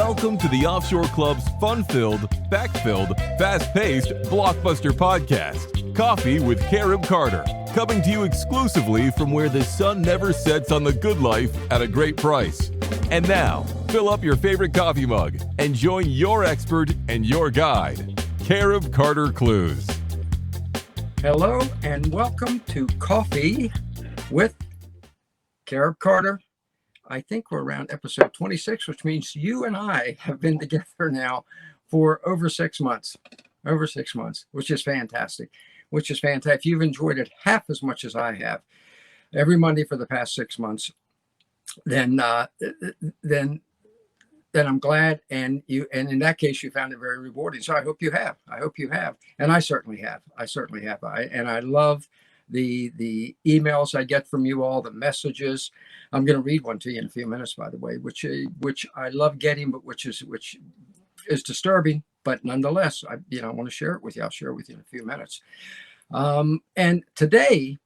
Welcome to the Offshore Club's fun-filled, fact-filled, fast-paced, blockbuster podcast, Coffee with Carib Carter, coming to you exclusively from where the sun never sets on the good life at a great price. And now, fill up your favorite coffee mug and join your expert and your guide, Carib Carter Clues. Hello and welcome to Coffee with Carib Carter. I think we're around episode 26, which means you and I have been together now for over 6 months, which is fantastic, If you've enjoyed it half as much as I have every Monday for the past 6 months, then I'm glad. And in that case, you found it very rewarding. So I hope you have, and I certainly have. I love the emails I get from you all, the messages. I'm going to read one to you in a few minutes, by the way, which I love getting, but which is disturbing. But nonetheless, I want to share it with you. I'll share it with you in a few minutes. And today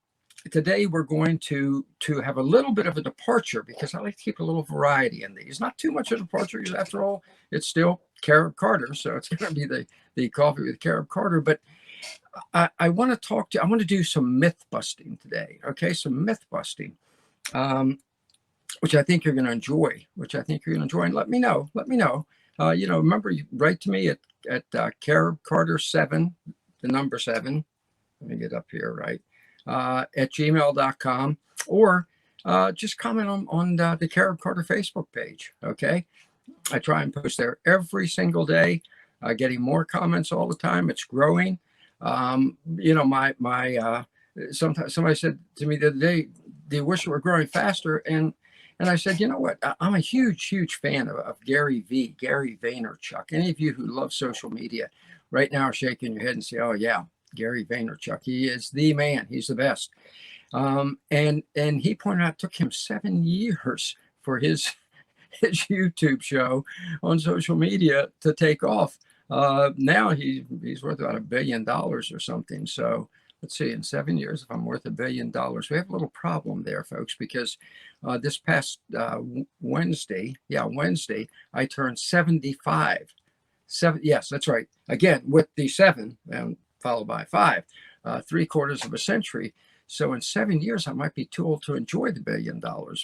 we're going to have a little bit of a departure, because I like to keep a little variety in these. Not too much of a departure, because after all, it's still Carib Carter, so it's going to be the Coffee with Carib Carter. But I want to do some myth busting today. Okay, some myth busting, which I think you're going to enjoy. And let me know. Remember, you write to me at Carib Carter 7, the number 7. Let me get up here right. At gmail.com, or just comment on the Carib Carter Facebook page. Okay, I try and post there every single day, getting more comments all the time. It's growing. Sometimes somebody said to me the other day, do you wish it were growing faster? And I said, you know what, I'm a huge fan of Gary Vaynerchuk. Any of you who love social media right now are shaking your head and say, oh yeah, Gary Vaynerchuk, he is the man, he's the best. And he pointed out it took him 7 years for his YouTube show on social media to take off. Now he's worth about $1 billion or something. So let's see, in 7 years, if I'm worth $1 billion, we have a little problem there, folks, because this past Wednesday, I turned 75. Yes, that's right. Again, with the 7 and followed by 5, 3/4 of a century. So in 7 years, I might be too old to enjoy the $1 billion,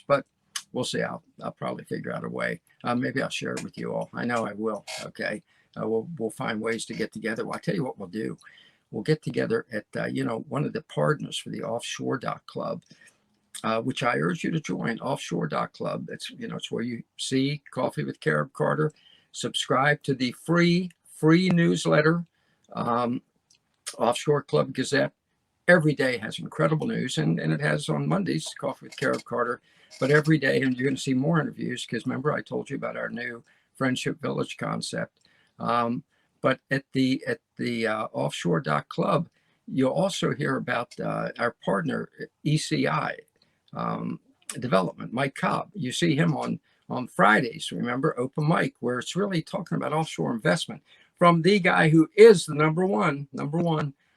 but we'll see. I'll probably figure out a way. Maybe I'll share it with you all. I know I will. Okay. We'll find ways to get together. Well, I'll tell you what we'll do. We'll get together at, one of the partners for the Offshore Club, which I urge you to join, Offshore Club. It's where you see Coffee with Carib Carter. Subscribe to the free newsletter, Offshore Club Gazette. Every day has incredible news, and it has on Mondays, Coffee with Carib Carter. But every day, and you're going to see more interviews, because remember I told you about our new Friendship Village concept. But at the Offshore Club, you'll also hear about our partner ECI Development, Mike Cobb. You see him on Fridays, remember, open mic, where it's really talking about offshore investment from the guy who is the number one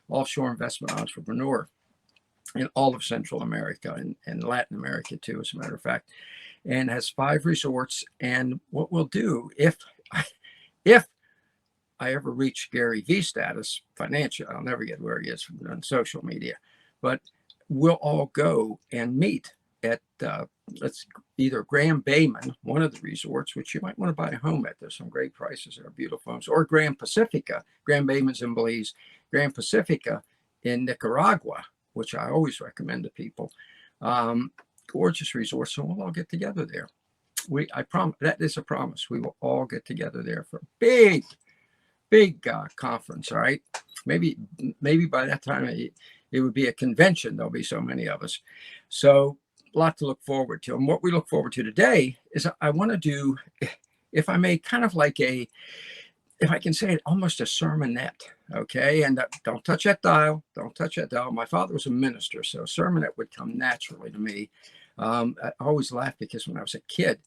offshore investment entrepreneur in all of Central America and Latin America too, as a matter of fact, and has 5 resorts. And what we'll do, if I ever reach Gary V status financially, I'll never get where he is on social media, but we'll all go and meet at either Grand Bayman, one of the resorts, which you might want to buy a home at. There's some great prices there, beautiful homes, or Grand Pacifica. Grand Bayman's in Belize, Grand Pacifica in Nicaragua, which I always recommend to people. Gorgeous resorts, so we'll all get together there. I promise, that is a promise. We will all get together there for a big conference. All right, maybe by that time it would be a convention. There'll be so many of us, so a lot to look forward to. And what we look forward to today is I want to do, if I may, kind of like if I can say it, almost a sermonette. Okay, and don't touch that dial. My father was a minister, so a sermonette would come naturally to me. I always laugh because when I was a kid,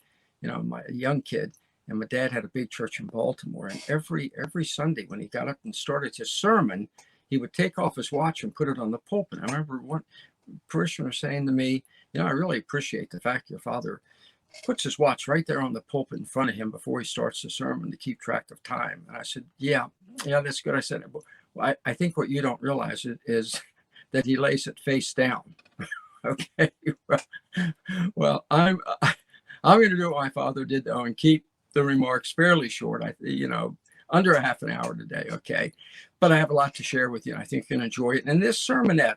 a young kid, and my dad had a big church in Baltimore, and every Sunday when he got up and started his sermon, he would take off his watch and put it on the pulpit. I remember one parishioner saying to me, I really appreciate the fact your father puts his watch right there on the pulpit in front of him before he starts the sermon to keep track of time. And I said, yeah, that's good. I said, well, I think what you don't realize is that he lays it face down. Okay. Well, I'm going to do what my father did, though, and keep the remarks fairly short. Under a half an hour today. Okay. But I have a lot to share with you. And I think you're going to enjoy it. And this sermonette,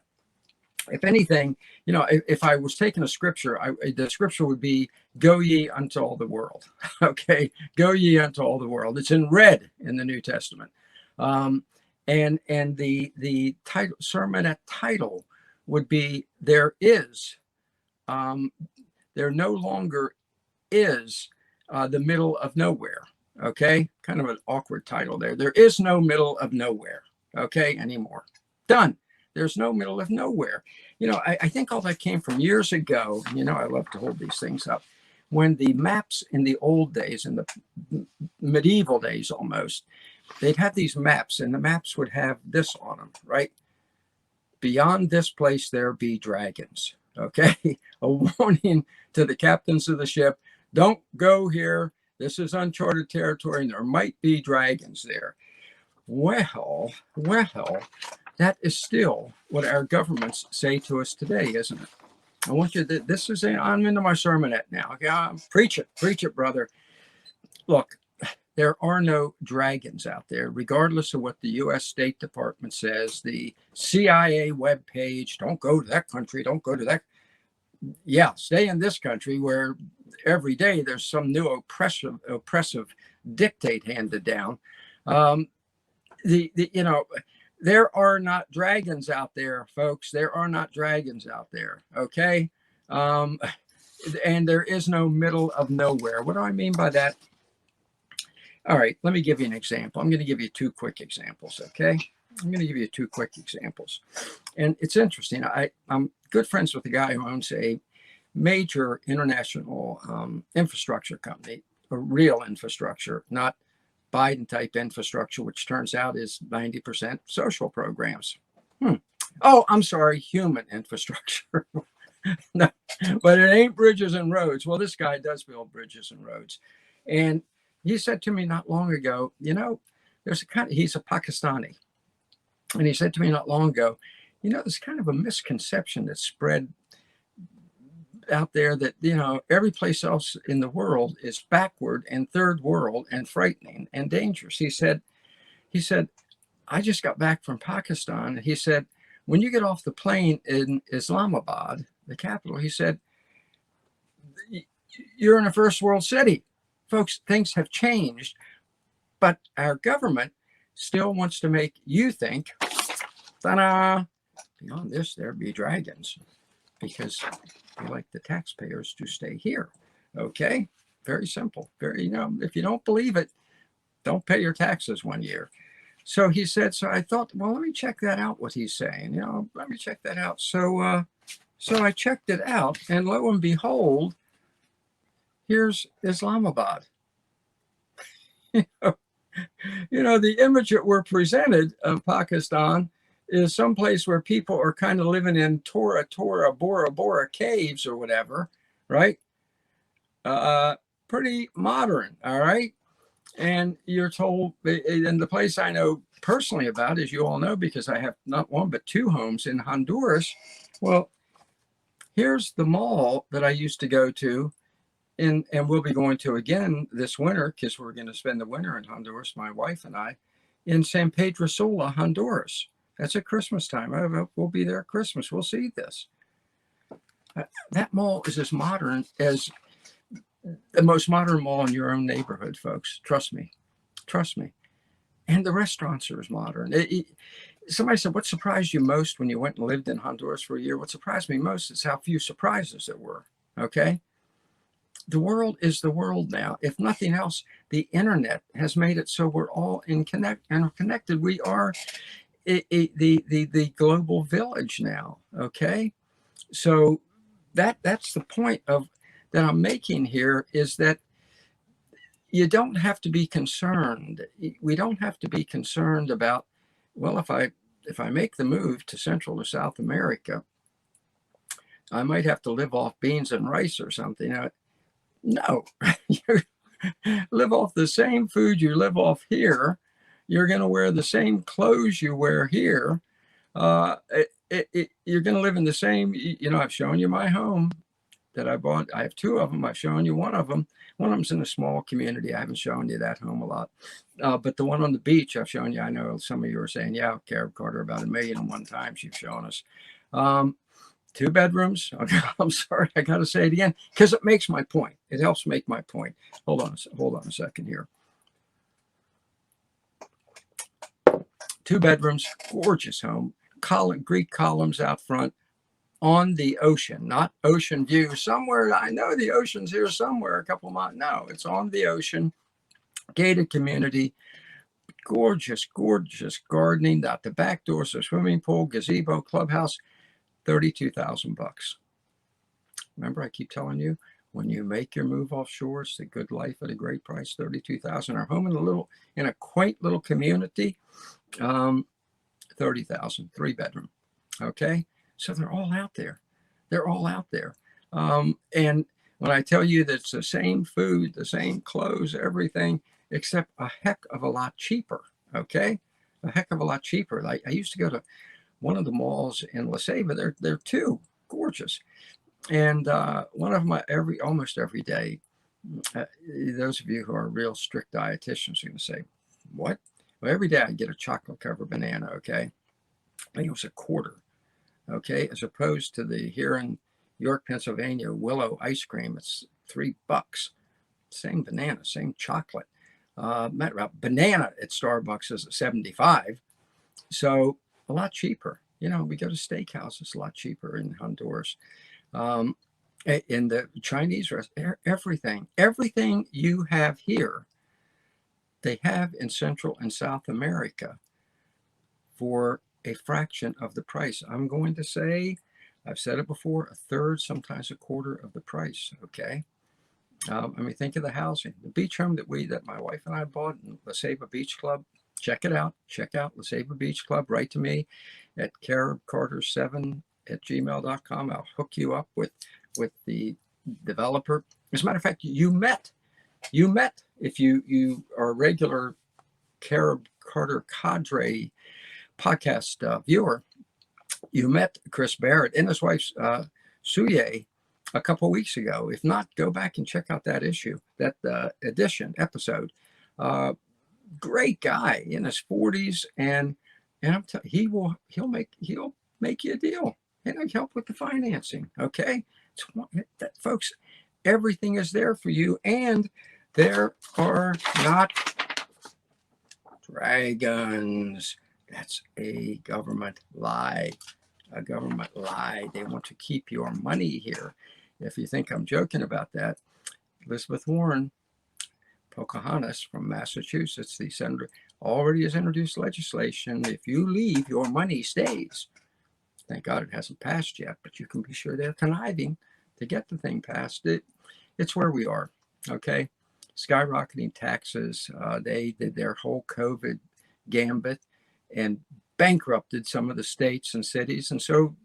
if anything, if I was taking a scripture, the scripture would be, go ye unto all the world. Okay. Go ye unto all the world. It's in red in the New Testament. And the title, sermonette title would be, there no longer is the middle of nowhere. Okay. Kind of an awkward title there. There is no middle of nowhere. Okay. Anymore. Done. There's no middle of nowhere. I think all that came from years ago. I love to hold these things up. When the maps in the old days, in the medieval days almost, they'd have these maps, and the maps would have this on them, right? Beyond this place, there be dragons. Okay. A warning to the captains of the ship. Don't go here. This is uncharted territory, and there might be dragons there. Well, that is still what our governments say to us today, isn't it? I want you to, I'm into my sermonette now. Okay, preach it, brother. Look, there are no dragons out there, regardless of what the U.S. State Department says, the CIA webpage, don't go to that country, don't go to that. Yeah, stay in this country where every day there's some new oppressive dictate handed down. There are not dragons out there, folks. There are not dragons out there. Okay. And there is no middle of nowhere. What do I mean by that? All right. Let me give you an example. I'm going to give you two quick examples. Okay. I'm going to give you two quick examples. And it's interesting. I'm good friends with a guy who owns a major international infrastructure company, a real infrastructure, not Biden type infrastructure, which turns out is 90% social programs. Oh, I'm sorry, human infrastructure. No, but it ain't bridges and roads. Well, this guy does build bridges and roads. And he said to me not long ago, he's a Pakistani. And he said to me not long ago, there's kind of a misconception that's spread out there that every place else in the world is backward and third world and frightening and dangerous. He said I just got back from Pakistan. He said, when you get off the plane in Islamabad, the capital, he said, you're in a first world city. Folks, things have changed, but our government still wants to make you think, ta-da, beyond this there be dragons, because they like the taxpayers to stay here. Okay, very simple. Very, if you don't believe it, don't pay your taxes 1 year. So he said, so I thought, well, let me check that out, what he's saying. Let me check that out. So I checked it out, and lo and behold, here's Islamabad. The image that we're presented of Pakistan is someplace where people are kind of living in Tora, Bora Bora caves or whatever, right? Pretty modern, all right? And you're told, and the place I know personally about, as you all know, because I have not one but two homes in Honduras. Well, here's the mall that I used to go to, and we'll be going to again this winter, because we're going to spend the winter in Honduras, my wife and I, in San Pedro Sula, Honduras. That's at Christmas time. We'll be there at Christmas. We'll see this. That mall is as modern as the most modern mall in your own neighborhood, folks. Trust me. And the restaurants are as modern. Somebody said, what surprised you most when you went and lived in Honduras for a year? What surprised me most is how few surprises there were. Okay. The world is the world now. If nothing else, the internet has made it so we're all connected. We are the global village now. Okay. So that's the point that I'm making here, is that you don't have to be concerned. We don't have to be concerned about, well, if I make the move to Central or South America, I might have to live off beans and rice or something. No, you live off the same food you live off here. You're going to wear the same clothes you wear here. You're going to live in the same, I've shown you my home that I bought. I have two of them. I've shown you one of them. One of them's in a small community. I haven't shown you that home a lot. But the one on the beach, I've shown you. I know some of you are saying, yeah, Carib Carter, about 1,000,001 times you've shown us. 2 bedrooms. I'm sorry, I got to say it again because it makes my point. It helps make my point. Hold on a second here. 2 bedrooms, gorgeous home. Greek columns out front on the ocean, not ocean view somewhere. I know the ocean's here somewhere, a couple of miles. No, it's on the ocean. Gated community. Gorgeous, gorgeous gardening. Out the back doors, a swimming pool, gazebo, clubhouse. $32,000. Remember, I keep telling you, when you make your move offshore, it's the good life at a great price. $32,000. Our home in a quaint little community, $30,000, 3-bedroom. Okay, so they're all out there. They're all out there. And when I tell you that it's the same food, the same clothes, everything, except a heck of a lot cheaper. Okay, a heck of a lot cheaper. Like I used to go to one of the malls in La Ceiba. They're 2 gorgeous, and one of them almost every day. Those of you who are real strict dietitians are going to say, "What?" Well, every day I get a chocolate covered banana. Okay, I think it was a quarter. Okay, as opposed to the here in York, Pennsylvania, Willow ice cream, it's $3. Same banana, same chocolate. Banana at Starbucks is at 75. So a lot cheaper. We go to steakhouses, a lot cheaper in Honduras. In the Chinese restaurant, everything you have here, they have in Central and South America for a fraction of the price. I'm going to say, I've said it before, a third, sometimes a quarter of the price. Okay. Think of the housing, the beach home that my wife and I bought in La Ceiba Beach Club. Check it out. Check out La Ceiba Beach Club. Write to me at caribcarter7@gmail.com. I'll hook you up with the developer. As a matter of fact, you met if you are a regular Carib Carter cadre podcast viewer. You met Chris Barrett and his wife Suye a couple of weeks ago. If not, go back and check out that episode. Great guy in his 40s, and he'll make you a deal. He'll help with the financing. Okay, folks, everything is there for you, and there are not dragons. That's a government lie. A government lie. They want to keep your money here. If you think I'm joking about that, Elizabeth Warren, Pocahontas from Massachusetts, the senator, already has introduced legislation. If you leave, your money stays. Thank God it hasn't passed yet, but you can be sure they're conniving to get the thing passed. It's where we are. Okay, skyrocketing taxes. They did their whole COVID gambit and bankrupted some of the states and cities, and so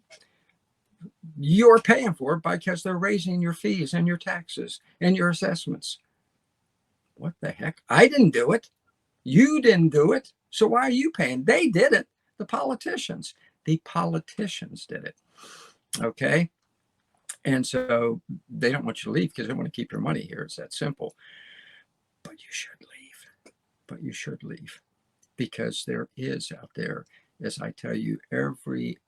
you're paying for it because they're raising your fees and your taxes and your assessments. What the heck? I didn't do it. You didn't do it. So why are you paying? They did it. The politicians did it. Okay. And so they don't want you to leave because they want to keep your money here. It's that simple. But you should leave. Because there is out there, as I tell you, every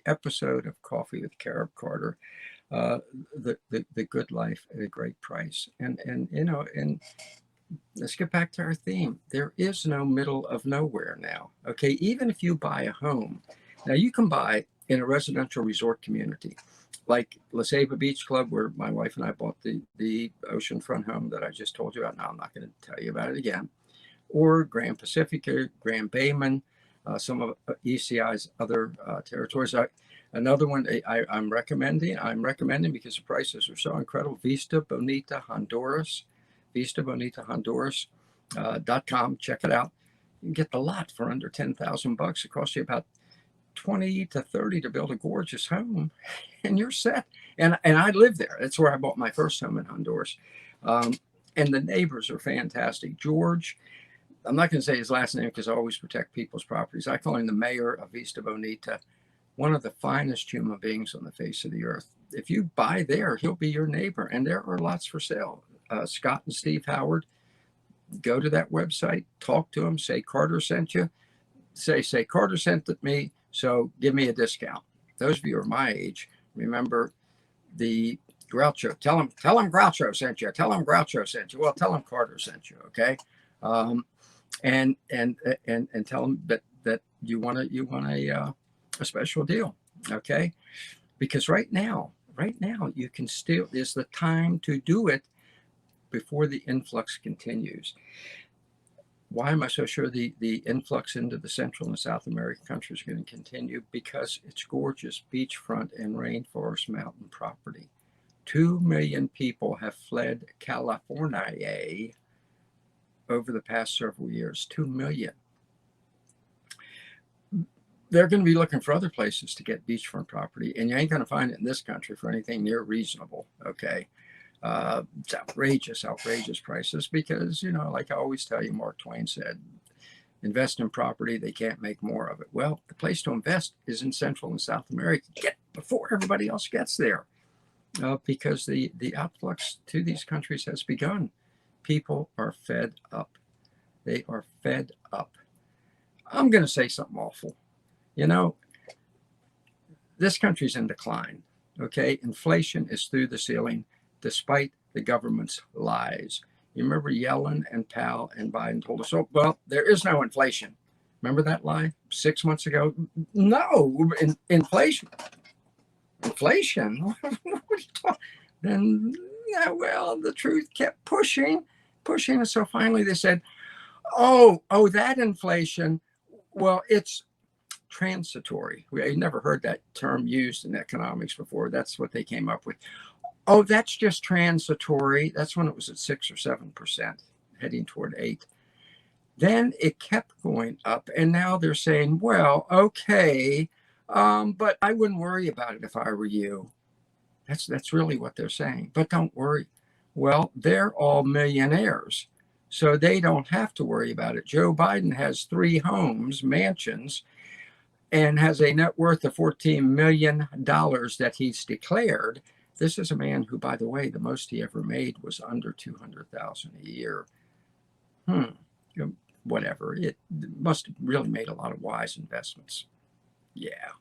episode of Coffee with Carib Carter, the good life at a great price. And let's get back to our theme. There is no middle of nowhere now. Okay, even if you buy a home, now you can buy in a residential resort community like La Ceiba Beach Club, where my wife and I bought the oceanfront home that I just told you about. Now I'm not going to tell you about it again. Or Grand Pacifica, Grand Bayman, some of ECI's other territories. Another one I'm recommending because the prices are so incredible. Vista Bonita Honduras, VistaBonitaHonduras.com. Check it out. You can get the lot for under $10,000. It costs you about 20 to 30 to build a gorgeous home, and you're set. And I live there. That's where I bought my first home in Honduras. And the neighbors are fantastic. George, I'm not going to say his last name because I always protect people's properties. I call him the mayor of Vista Bonita, one of the finest human beings on the face of the earth. If you buy there, he'll be your neighbor, and there are lots for sale. Scott and Steve Howard, go to that website, talk to them, say Carter sent you, say Carter sent me, so give me a discount. Those of you who are my age, remember the Groucho. Tell him Groucho sent you. Tell him Groucho sent you. Well, tell him Carter sent you. Okay, and tell him that you want a special deal. Okay, because right now you can still, is the time to do it before the influx continues. Why am I so sure the influx into the Central and South American countries is going to continue? Because it's gorgeous beachfront and rainforest mountain property. 2 million people have fled California over the past several years. 2 million. They're going to be looking for other places to get beachfront property, and you ain't going to find it in this country for anything near reasonable. Okay. It's outrageous prices because, like I always tell you, Mark Twain said, invest in property, they can't make more of it. Well, the place to invest is in Central and South America. Get before everybody else gets there, because the outflux to these countries has begun. People are fed up. They are fed up. I'm going to say something awful. This country's in decline. Okay, inflation is through the ceiling, despite the government's lies. You remember Yellen and Powell and Biden told us, oh, well, there is no inflation. Remember that lie 6 months ago? No, inflation. Inflation? What are you talking? Then, well, the truth kept pushing. And so finally they said, oh, that inflation, well, it's transitory. We never heard that term used in economics before. That's what they came up with. Oh, that's just transitory. That's when it was at 6 or 7%, heading toward 8. Then it kept going up, and now they're saying, well, okay, but I wouldn't worry about it if I were you. That's really what they're saying. But don't worry. Well, they're all millionaires, so they don't have to worry about it. Joe Biden has 3 homes, mansions, and has a net worth of $14 million that he's declared. This is a man who, by the way, the most he ever made was under $200,000 a year. Whatever. It must have really made a lot of wise investments. Yeah.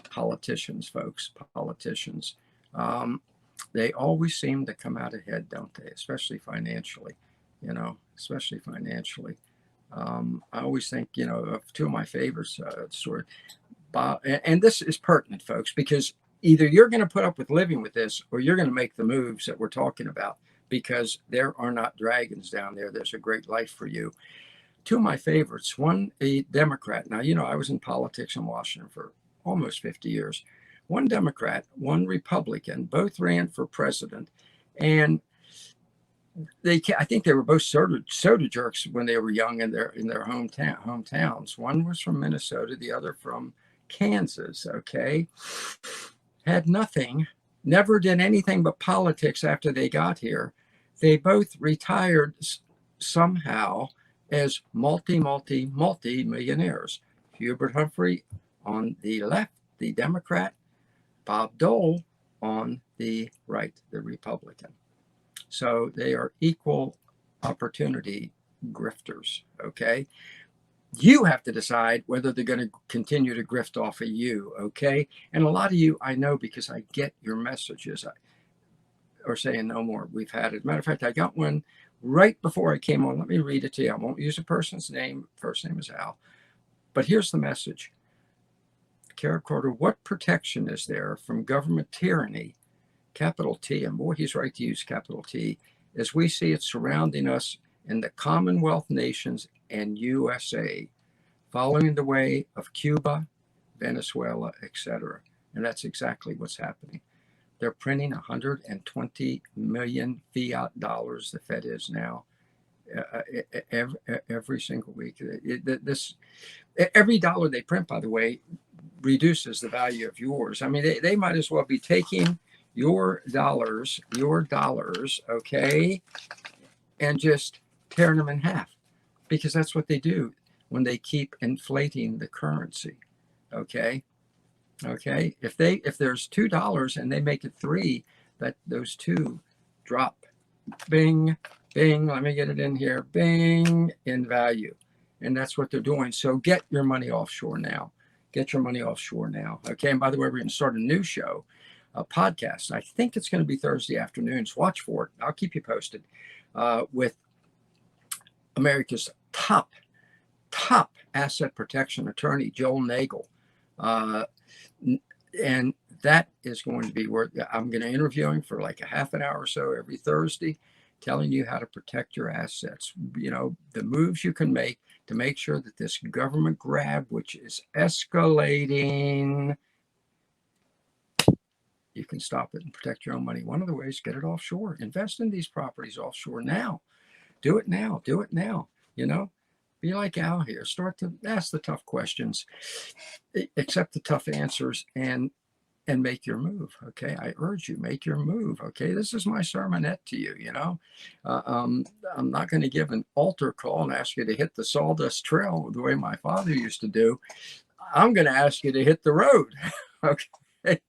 Politicians, folks, politicians. They always seem to come out ahead, don't they? Especially financially, especially financially. I always think, of 2 of my favorites, Bob, and this is pertinent, folks, because either you're going to put up with living with this or you're going to make the moves that we're talking about, because there are not dragons down there. There's a great life for you. 2 of my favorites, one a Democrat. Now, I was in politics in Washington for almost 50 years. One Democrat, one Republican, both ran for president. And I think they were both soda jerks when they were young in their hometowns. One was from Minnesota, the other from Kansas. Okay. Had nothing, never did anything but politics after they got here. They both retired somehow as multi-millionaires. Hubert Humphrey on the left, the Democrat, Bob Dole on the right, the Republican. So they are equal opportunity grifters, okay? You have to decide whether they're going to continue to grift off of you, okay? And a lot of you, I know, because I get your messages, are saying no more. We've had it. Matter of fact, I got one right before I came on. Let me read it to you. I won't use a person's name. First name is Al. But here's the message. Carib Carter, what protection is there from government tyranny, capital T, and boy, he's right to use capital T, as we see it surrounding us in the Commonwealth nations and USA, following the way of Cuba, Venezuela, etc. And that's exactly what's happening. They're printing 120 million fiat dollars, the Fed is now, every single week. Every dollar they print, by the way, reduces the value of yours. I mean, they might as well be taking your dollars, okay, and just tearing them in half, because that's what they do when they keep inflating the currency. Okay. If there's $2 and they make it $3, that those two drop, bing, bing. Let me get it in here, bing, in value, and that's what they're doing. So get your money offshore now. Get your money offshore now. Okay. And by the way, we're going to start a new show, a podcast. I think it's going to be Thursday afternoons. Watch for it. I'll keep you posted. With America's top asset protection attorney, Joel Nagel. And that is going to be where I'm going to interview him for like a half an hour or so every Thursday, telling you how to protect your assets, the moves you can make to make sure that this government grab, which is escalating, you can stop it and protect your own money. One of the ways, get it offshore. Invest in these properties offshore now. Do it now. Be like Al here. Start to ask the tough questions, accept the tough answers, and make your move. Okay, I urge you, make your move. Okay, this is my sermonette to you. I'm not going to give an altar call and ask you to hit the sawdust trail the way my father used to do. I'm going to ask you to hit the road. Okay,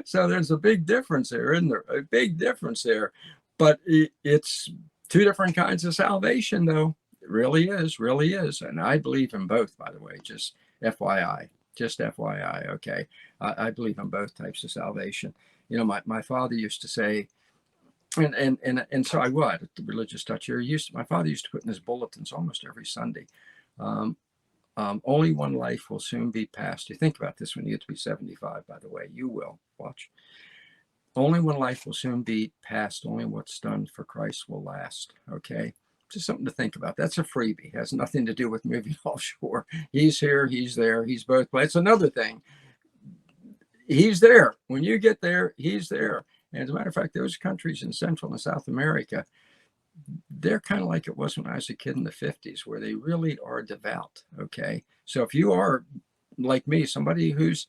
so there's a big difference there, isn't there? A big difference there, but it's two different kinds of salvation, though. It really is. And I believe in both, by the way, just FYI, okay? I believe in both types of salvation. My father used to say, and so I would, at the religious touch here, my father used to put in his bulletins almost every Sunday, only one life will soon be passed. You think about this when you get to be 75, by the way, you will, watch. Only one life will soon be passed. Only what's done for Christ will last, okay? Just something to think about. That's a freebie. It has nothing to do with moving offshore. He's here, he's there, he's both. But it's another thing. He's there. When you get there, he's there. And as a matter of fact, those countries in Central and South America, they're kind of like it was when I was a kid in the 50s, where they really are devout. Okay. So if you are like me, somebody who's,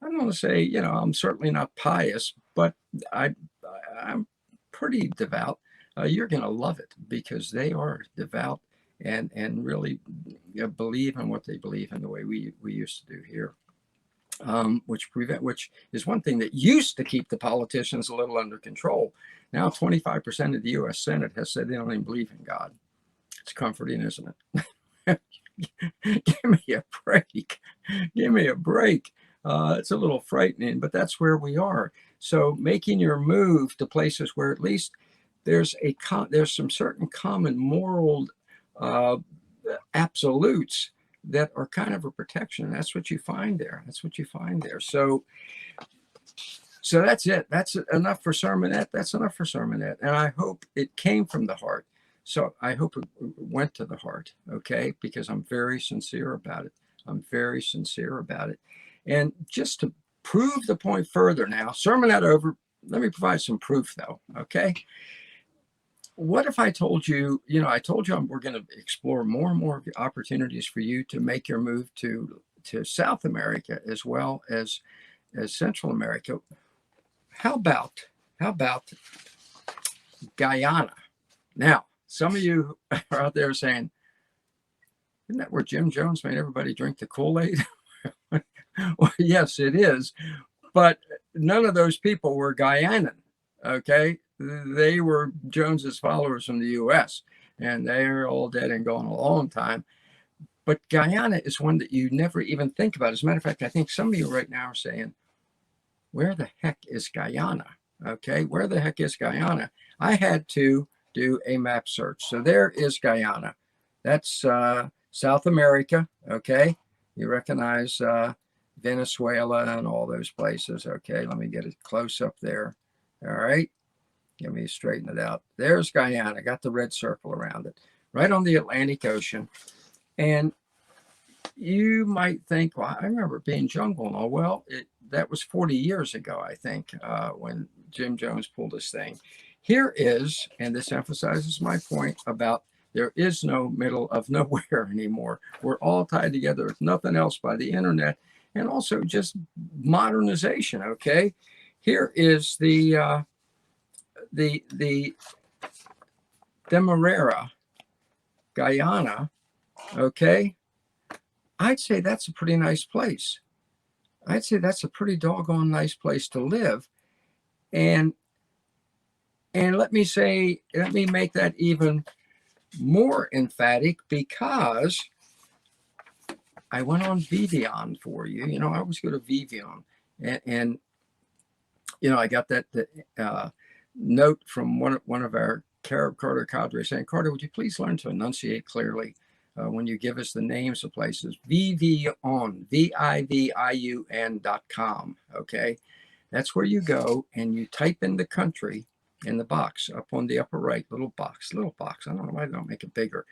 I don't want to say, I'm certainly not pious, but I'm pretty devout. You're going to love it, because they are devout and really believe in what they believe in the way we used to do here, which is one thing that used to keep the politicians a little under control. Now 25% of the U.S. Senate has said they don't even believe in God. It's comforting, isn't it? Give me a break. It's a little frightening, but that's where we are. So making your move to places where at least there's some certain common moral absolutes that are kind of a protection. That's what you find there. So that's it. That's enough for sermonette. And I hope it came from the heart. So I hope it went to the heart, okay? Because I'm very sincere about it. And just to prove the point further now, sermonette over. Let me provide some proof, though, okay? What if I told you, we're going to explore more and more opportunities for you to make your move to South America as well as Central America. How about Guyana? Now, some of you are out there saying, isn't that where Jim Jones made everybody drink the Kool-Aid? Well, yes, it is. But none of those people were Guyanan, okay? They were Jones's followers from the U.S., and they're all dead and gone a long time. But Guyana is one that you never even think about. As a matter of fact, I think some of you right now are saying, where the heck is Guyana? Okay, where the heck is Guyana? I had to do a map search. So there is Guyana. That's South America, okay? You recognize Venezuela and all those places, okay? Let me get it close up there. All right. Let me straighten it out. There's Guyana. Got the red circle around it. Right on the Atlantic Ocean. And you might think, well, I remember being jungle and all. Well, that was 40 years ago, I think, when Jim Jones pulled this thing. Here is, and this emphasizes my point about there is no middle of nowhere anymore. We're all tied together with nothing else by the internet and also just modernization, okay? Here is the Demerara, Guyana. Okay, I'd say that's a pretty nice place. I'd say that's a pretty doggone nice place to live. And let me make that even more emphatic, because I went on Vivian for you. You know, I always go to Vivian, and you know, I got that note from one of our Carib Carter cadre saying, Carter, would you please learn to enunciate clearly when you give us the names of places? Vivian, VIVIUN.com. Okay, that's where you go and you type in the country in the box up on the upper right, little box. I don't know why they don't make it bigger.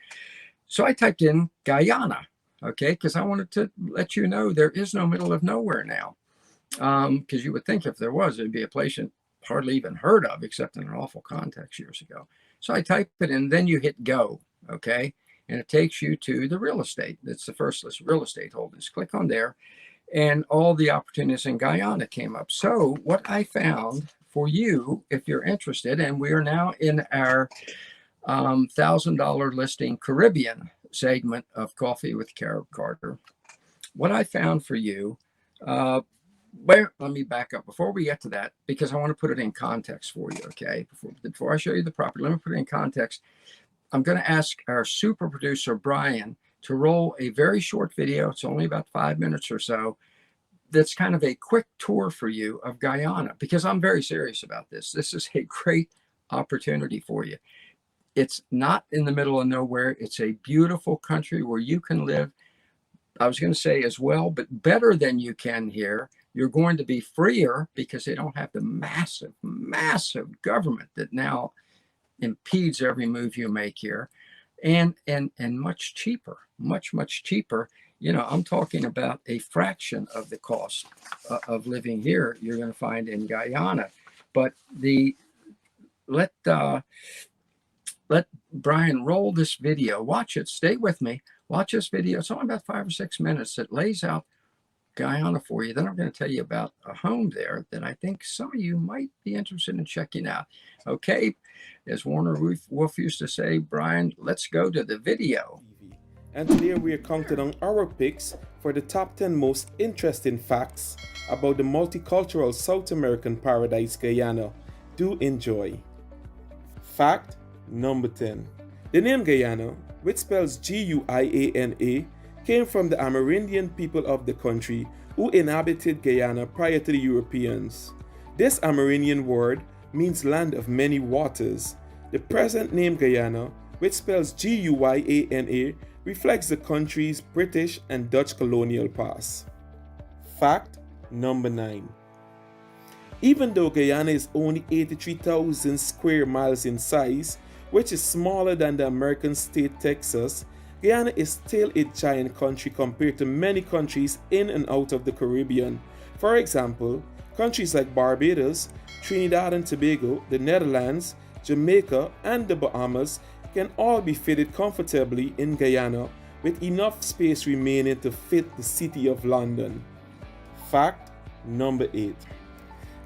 So I typed in Guyana, okay, because I wanted to let you know there is no middle of nowhere now. Because you would think if there was, it'd be a place you hardly even heard of, except in an awful context years ago. So I type it in, then you hit go, okay, and it takes you to the real estate. It's the first list, real estate holdings. Click on there, and all the opportunities in Guyana came up. So what I found for you, if you're interested, and we are now in our $1,000 listing Caribbean segment of Coffee with Carib Carter. What I found for you, well, let me back up before we get to that, because I want to put it in context for you, okay? Before I show you the property, let me put it in context. I'm going to ask our super producer, Brian, to roll a very short video. It's only about 5 minutes or so. That's kind of a quick tour for you of Guyana, because I'm very serious about this. This is a great opportunity for you. It's not in the middle of nowhere. It's a beautiful country where you can live, I was going to say as well, but better than you can here. You're going to be freer because they don't have the massive, massive government that now impedes every move you make here, and much cheaper, much cheaper. You know, I'm talking about a fraction of the cost of living here you're going to find in Guyana. But let Brian roll this video. Watch it. Stay with me. Watch this video. It's only about 5 or 6 minutes. It lays out Guyana for you. Then I'm going to tell you about a home there that I think some of you might be interested in checking out. Okay, as Warner Wolf used to say, Brian, let's go to the video. And today we are counting on our picks for the top 10 most interesting facts about the multicultural South American paradise Guyana. Do enjoy. Fact number 10. The name Guyana, which spells Guiana, came from the Amerindian people of the country who inhabited Guyana prior to the Europeans. This Amerindian word means land of many waters. The present name Guyana, which spells Guyana, reflects the country's British and Dutch colonial past. Fact number 9. Even though Guyana is only 83,000 square miles in size, which is smaller than the American state Texas, Guyana is still a giant country compared to many countries in and out of the Caribbean. For example, countries like Barbados, Trinidad and Tobago, the Netherlands, Jamaica, and the Bahamas can all be fitted comfortably in Guyana, with enough space remaining to fit the city of London. Fact number 8.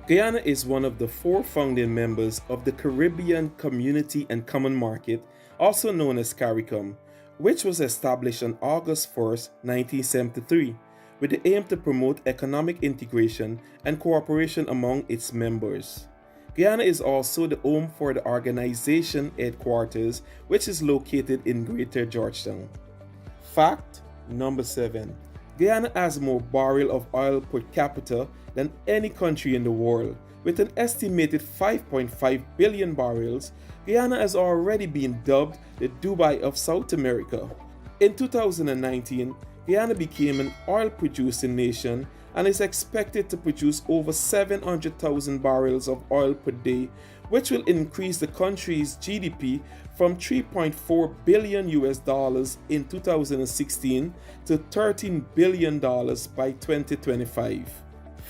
Guyana is one of the 4 founding members of the Caribbean Community and Common Market, also known as CARICOM, which was established on August 1, 1973, with the aim to promote economic integration and cooperation among its members. Guyana is also the home for the organization headquarters, which is located in Greater Georgetown. Fact number 7. Guyana has more barrels of oil per capita than any country in the world. With an estimated 5.5 billion barrels, Guyana has already been dubbed the Dubai of South America. In 2019, Guyana became an oil-producing nation and is expected to produce over 700,000 barrels of oil per day, which will increase the country's GDP from $3.4 billion in 2016 to $13 billion by 2025.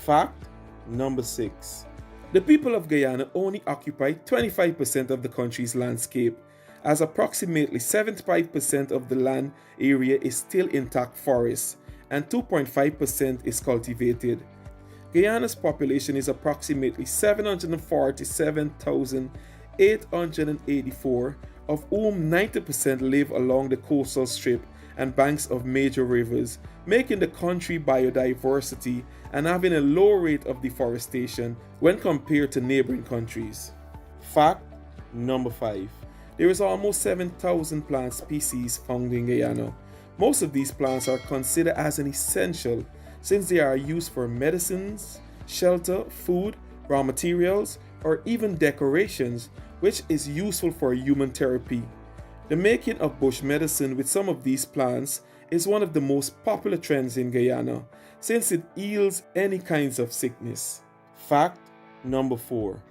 Fact number 6. The people of Guyana only occupy 25% of the country's landscape, as approximately 75% of the land area is still intact forests and 2.5% is cultivated. Guyana's population is approximately 747,884, of whom 90% live along the coastal strip and banks of major rivers, making the country biodiversity and having a low rate of deforestation when compared to neighboring countries. Fact number 5. There is almost 7,000 plant species found in Guyana. Most of these plants are considered as an essential since they are used for medicines, shelter, food, raw materials, or even decorations, which is useful for human therapy. The making of bush medicine with some of these plants is one of the most popular trends in Guyana since it heals any kinds of sickness. Fact number 4.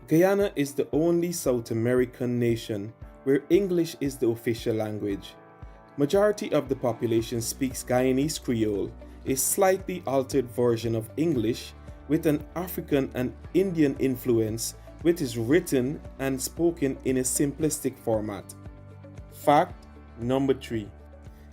Guyana is the only South American nation where English is the official language. Majority of the population speaks Guyanese Creole, a slightly altered version of English with an African and Indian influence, which is written and spoken in a simplistic format. Fact number 3.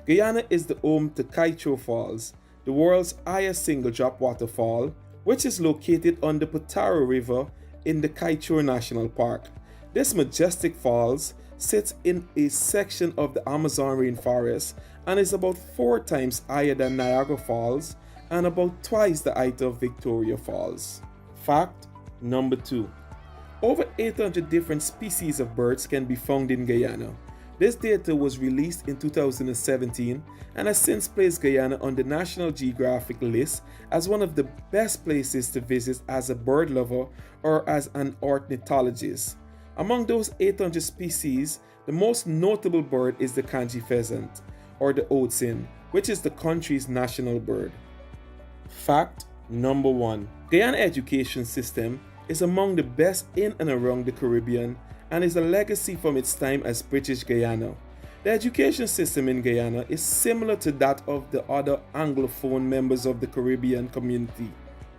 Guyana is the home to Kaiecho Falls, the world's highest single drop waterfall, which is located on the Potaro River in the Kaiecho National Park. This majestic falls sits in a section of the Amazon rainforest and is about 4 times higher than Niagara Falls and about twice the height of Victoria Falls. Fact number 2. Over 800 different species of birds can be found in Guyana. This data was released in 2017 and has since placed Guyana on the National Geographic list as one of the best places to visit as a bird lover or as an ornithologist. Among those 800 species, the most notable bird is the kanji pheasant, or the oatsin, which is the country's national bird. Fact number 1. Guyana education system is among the best in and around the Caribbean and is a legacy from its time as British Guyana. The education system in Guyana is similar to that of the other Anglophone members of the Caribbean community,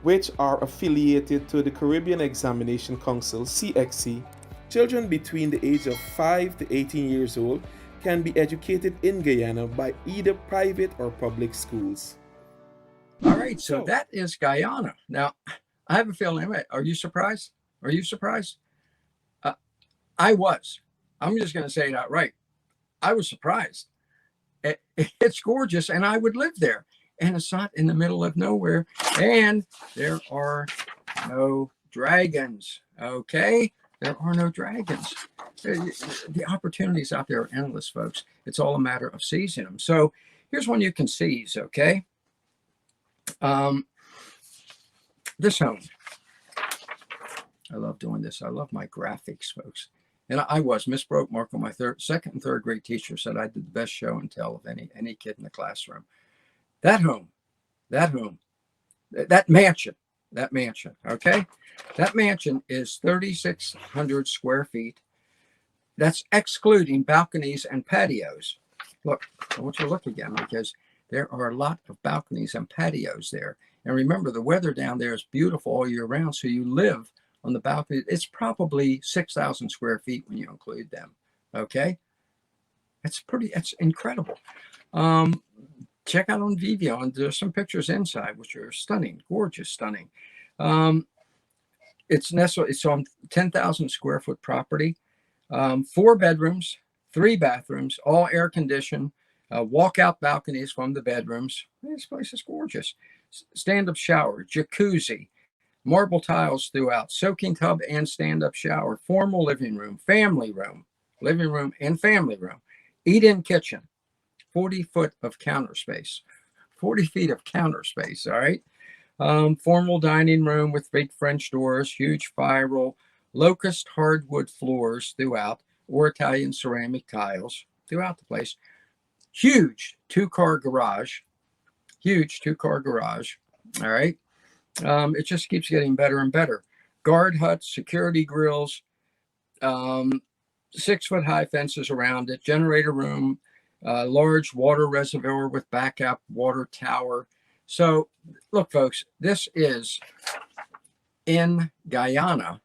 which are affiliated to the Caribbean Examination Council (CXC). Children between the age of 5 to 18 years old can be educated in Guyana by either private or public schools. All right, so that is Guyana. Now, I have a feeling, are you surprised? Are you surprised? I was. I'm just going to say it outright. I was surprised. It's gorgeous, and I would live there. And it's not in the middle of nowhere. And there are no dragons, okay? There are no dragons. The opportunities out there are endless, folks. It's all a matter of seizing them. So here's one you can seize, okay? This home. I love doing this. I love my graphics, folks. And I was. Miss Broke Markle, my second and third grade teacher, said I did the best show and tell of any kid in the classroom. That mansion, okay? That mansion is 3,600 square feet. That's excluding balconies and patios. Look, I want you to look again because there are a lot of balconies and patios there. And remember, the weather down there is beautiful all year round, so you live on the balcony. It's probably 6,000 square feet when you include them, okay? It's incredible. Check out on Vimeo, and there's some pictures inside, which are stunning, gorgeous, stunning. It's on 10,000 square foot property, 4 bedrooms, 3 bathrooms, all air conditioned, walkout balconies from the bedrooms. This place is gorgeous. Stand-up shower, jacuzzi, marble tiles throughout, soaking tub and stand-up shower, formal living room and family room, eat-in kitchen, 40 feet of counter space, all right? Formal dining room with big French doors, huge spiral, locust hardwood floors throughout, or Italian ceramic tiles throughout the place. Huge two-car garage, all right? It just keeps getting better and better. Guard huts, security grills, 6-foot high fences around it, generator room, large water reservoir with backup water tower. So look, folks, this is in Guyana,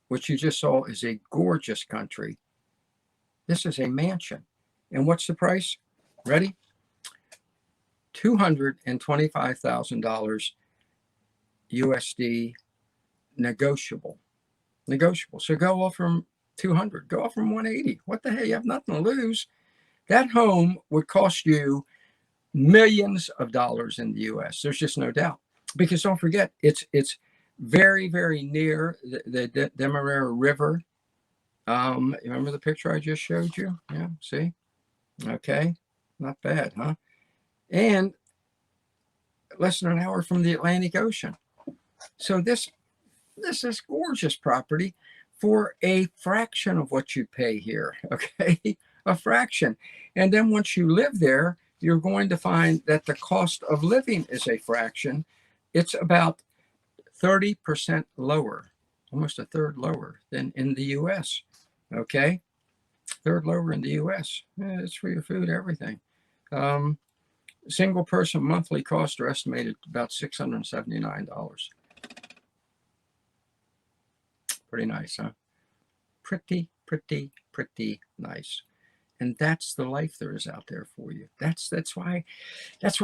which you just saw is a gorgeous country. This is a mansion. And what's the price? Ready? $225,000 USD, negotiable. So go off from 200, go off from 180. What the hell? You have nothing to lose. That home would cost you millions of dollars in the U.S. There's just no doubt. Because don't forget, it's very, very near the Demerara River. Remember the picture I just showed you? Yeah, see? Okay, not bad, huh? And less than an hour from the Atlantic Ocean. So this is gorgeous property for a fraction of what you pay here, okay? A fraction. And then once you live there, you're going to find that the cost of living is a fraction. It's about 30% lower, almost a third lower than in the U.S., okay? Third lower in the U.S. Yeah, it's for your food, everything. Single person monthly costs are estimated about $679. Pretty nice, huh? Pretty nice. And that's the life there is out there for you. That's why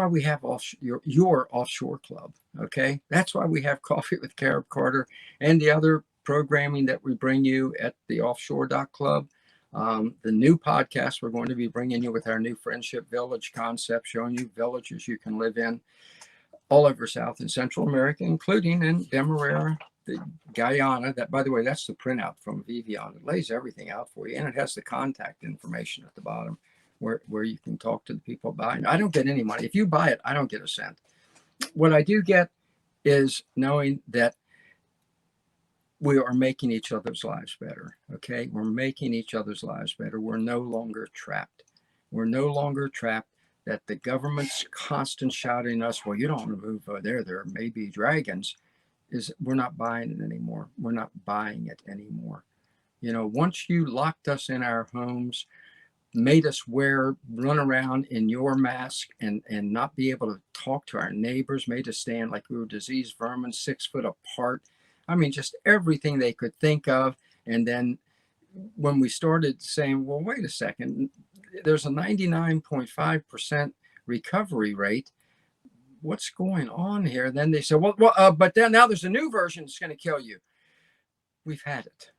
we have your Offshore Club, okay? That's why we have Coffee with Carib Carter and the other programming that we bring you at the Offshore.club. The new podcast we're going to be bringing you with our new Friendship Village concept, showing you villages you can live in all over South and Central America, including in Demerara, Guyana. That, by the way, that's the printout from Vivian. It lays everything out for you, and it has the contact information at the bottom where you can talk to the people buying. I don't get any money. If you buy it, I don't get a cent. What I do get is knowing that we are making each other's lives better, okay? We're making each other's lives better. We're no longer trapped. We're no longer trapped that the government's constant shouting us, well, you don't want to move over there. There may be dragons. We're not buying it anymore. We're not buying it anymore. You know, once you locked us in our homes, made us run around in your mask and not be able to talk to our neighbors, made us stand like we were diseased vermin, 6 foot apart. I mean, just everything they could think of. And then when we started saying, well, wait a second, there's a 99.5% recovery rate. What's going on here? Then they said, but then now there's a new version that's going to kill you. We've had it.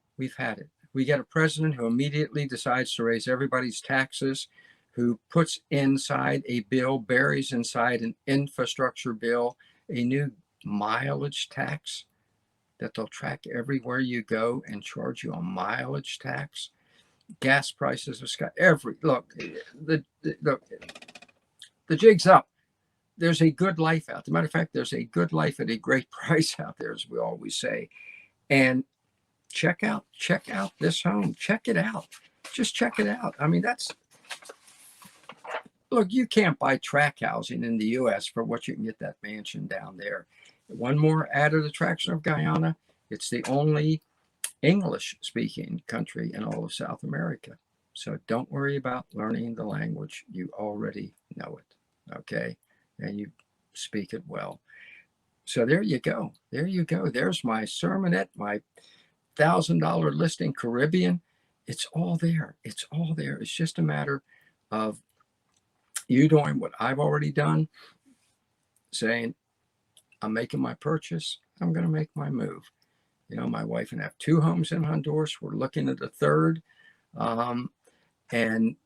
We get a president who immediately decides to raise everybody's taxes, who puts inside a bill, buries inside an infrastructure bill, a new mileage tax that they'll track everywhere you go and charge you a mileage tax. Gas prices have got the jig's up. There's a good life out there. Matter of fact, there's a good life at a great price out there, as we always say. And check out this home. Check it out. Just check it out. I mean, look, you can't buy tract housing in the U.S. for what you can get that mansion down there. One more added attraction of Guyana, it's the only English-speaking country in all of South America. So don't worry about learning the language. You already know it, okay? And you speak it well. So there you go. There's my sermonette, my $1,000 listing, Caribbean. It's all there. It's just a matter of you doing what I've already done, saying, I'm making my purchase. I'm going to make my move. You know, my wife and I have 2 homes in Honduras. We're looking at a third. And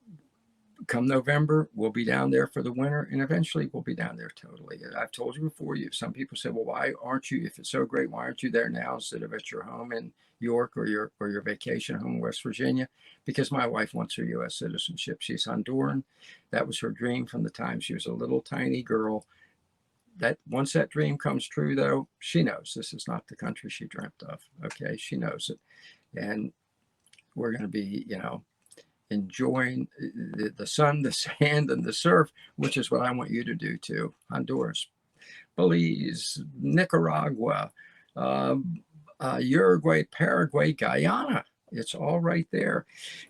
come November, we'll be down there for the winter, and eventually we'll be down there totally. I've told you before, some people say, well, why aren't you, if it's so great, why aren't you there now instead of at your home in York or your vacation home in West Virginia? Because my wife wants her U.S. citizenship. She's Honduran. That was her dream from the time she was a little tiny girl. That once that dream comes true, though, she knows this is not the country she dreamt of. Okay, she knows it. And we're going to be, enjoying the sun, the sand, and the surf, which is what I want you to do too. Honduras, Belize, Nicaragua, Uruguay, Paraguay, Guyana. It's all right there.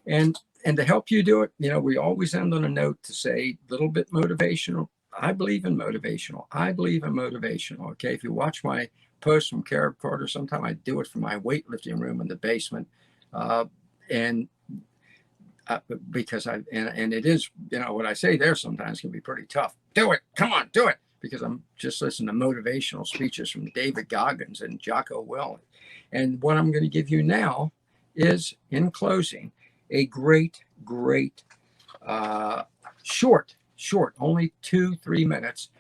And to help you do it, we always end on a note to say a little bit motivational. I believe in motivational. Okay, if you watch my post from Carib Carter, sometime I do it from my weightlifting room in the basement, because it is, what I say there sometimes can be pretty tough. Do it, come on, do it, because I'm just listening to motivational speeches from David Goggins and Jocko Willink. And what I'm going to give you now is, in closing, a great, short, only 2-3 minutes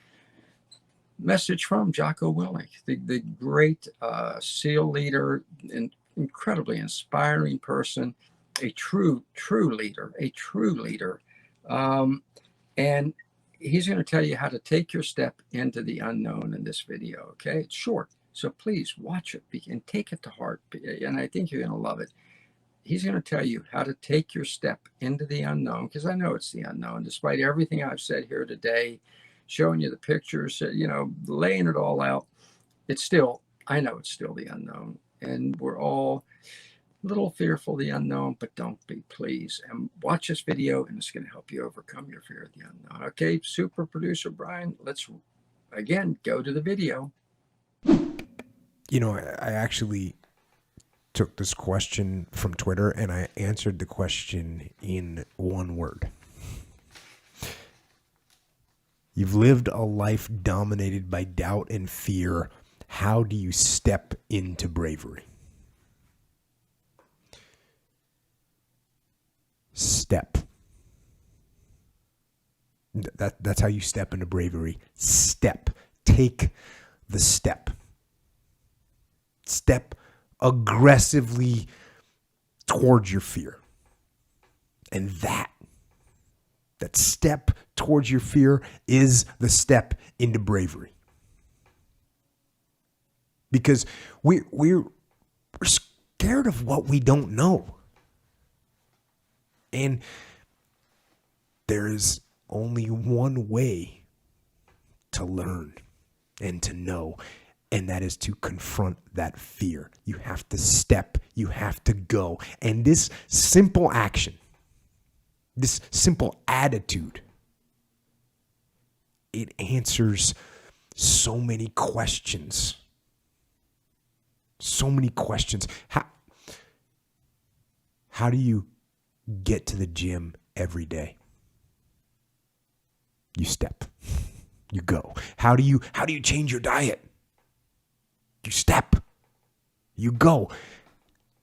message from Jocko Willink, the great SEAL leader, and incredibly inspiring person, a true leader. And he's going to tell you how to take your step into the unknown in this video. Okay, it's short, so please watch it and take it to heart. And I think you're going to love it. He's going to tell you how to take your step into the unknown, because I know it's the unknown. Despite everything I've said here today, showing you the pictures, laying it all out, I know it's still the unknown. And we're all a little fearful of the unknown, but don't be, please. And watch this video, and it's going to help you overcome your fear of the unknown. Okay, super producer Brian, let's, again, go to the video. I actually took this question from Twitter, and I answered the question in one word. You've lived a life dominated by doubt and fear. How do you step into bravery? Step. That's how you step into bravery. Step. Take the step. Step aggressively towards your fear. And that step towards your fear is the step into bravery. Because we're scared of what we don't know. And there's only one way to learn and to know, and that is to confront that fear. You have to step, you have to go. And this simple action, this simple attitude, it answers so many questions. So many questions. How do you get to the gym every day? You step. You go. How do you change your diet? You step. You go.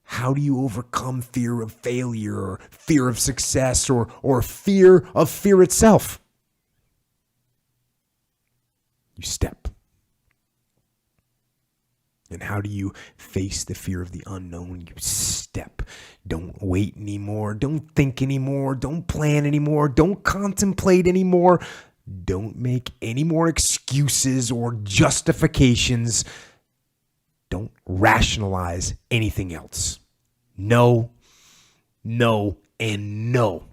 How do you overcome fear of failure, or fear of success, or fear of fear itself? You step. And how do you face the fear of the unknown? You step. Don't wait anymore. Don't think anymore. Don't plan anymore. Don't contemplate anymore. Don't make any more excuses or justifications. Don't rationalize anything else. No, and no.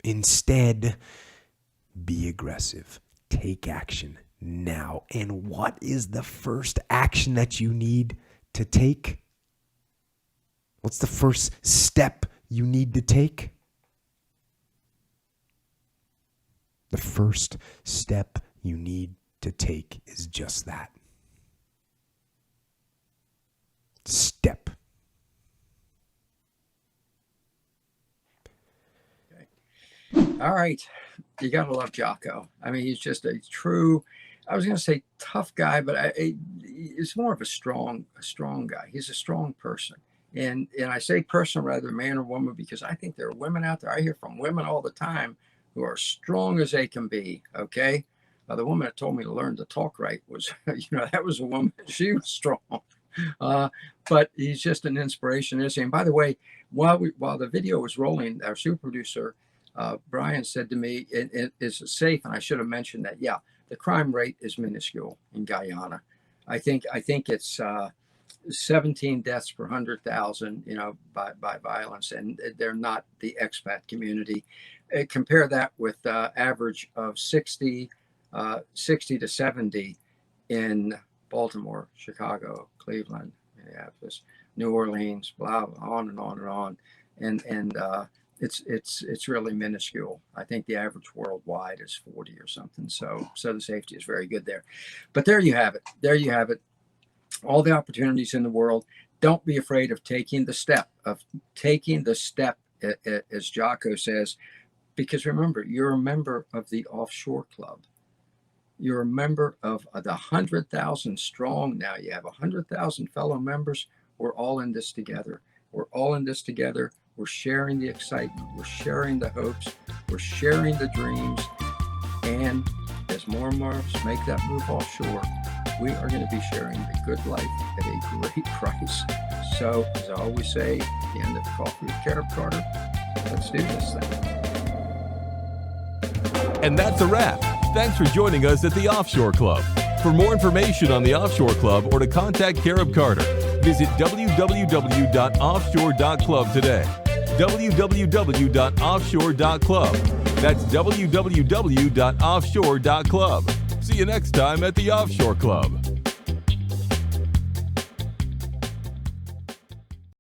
Instead, be aggressive. Take action now. And what is the first action that you need to take? What's the first step you need to take? The first step you need to take is just that. Step. Okay. All right. You got to love Jocko. I mean, he's just a true, I was going to say tough guy, but he's more of a strong guy. He's a strong person. And I say person rather than man or woman, because I think there are women out there. I hear from women all the time who are strong as they can be. Okay. The woman that told me to learn to talk right was, that was a woman. She was strong. But he's just an inspiration. And by the way, while the video was rolling, our super producer, Brian, said to me, it is safe. And I should have mentioned that. Yeah, the crime rate is minuscule in Guyana. I think it's 17 deaths per 100,000, by violence, and they're not the expat community. Compare that with average of 60 to 70 in Baltimore, Chicago, Cleveland, Minneapolis, New Orleans, blah, blah, on and on and on. And it's really minuscule. I think the average worldwide is 40 or something. So the safety is very good there. But there you have it. All the opportunities in the world. Don't be afraid of taking the step, as Jocko says. Because remember, you're a member of the Offshore Club. You're a member of the 100,000 strong now. You have 100,000 fellow members. We're all in this together. We're all in this together. We're sharing the excitement. We're sharing the hopes. We're sharing the dreams. And as more and more of us make that move offshore, we are going to be sharing the good life at a great price. So, as I always say at the end of Coffee with Carib Carter, let's do this thing. And that's a wrap. Thanks for joining us at the Offshore Club. For more information on the Offshore Club or to contact Carib Carter, visit www.offshore.club today. www.offshore.club. That's www.offshore.club. See you next time at the Offshore Club.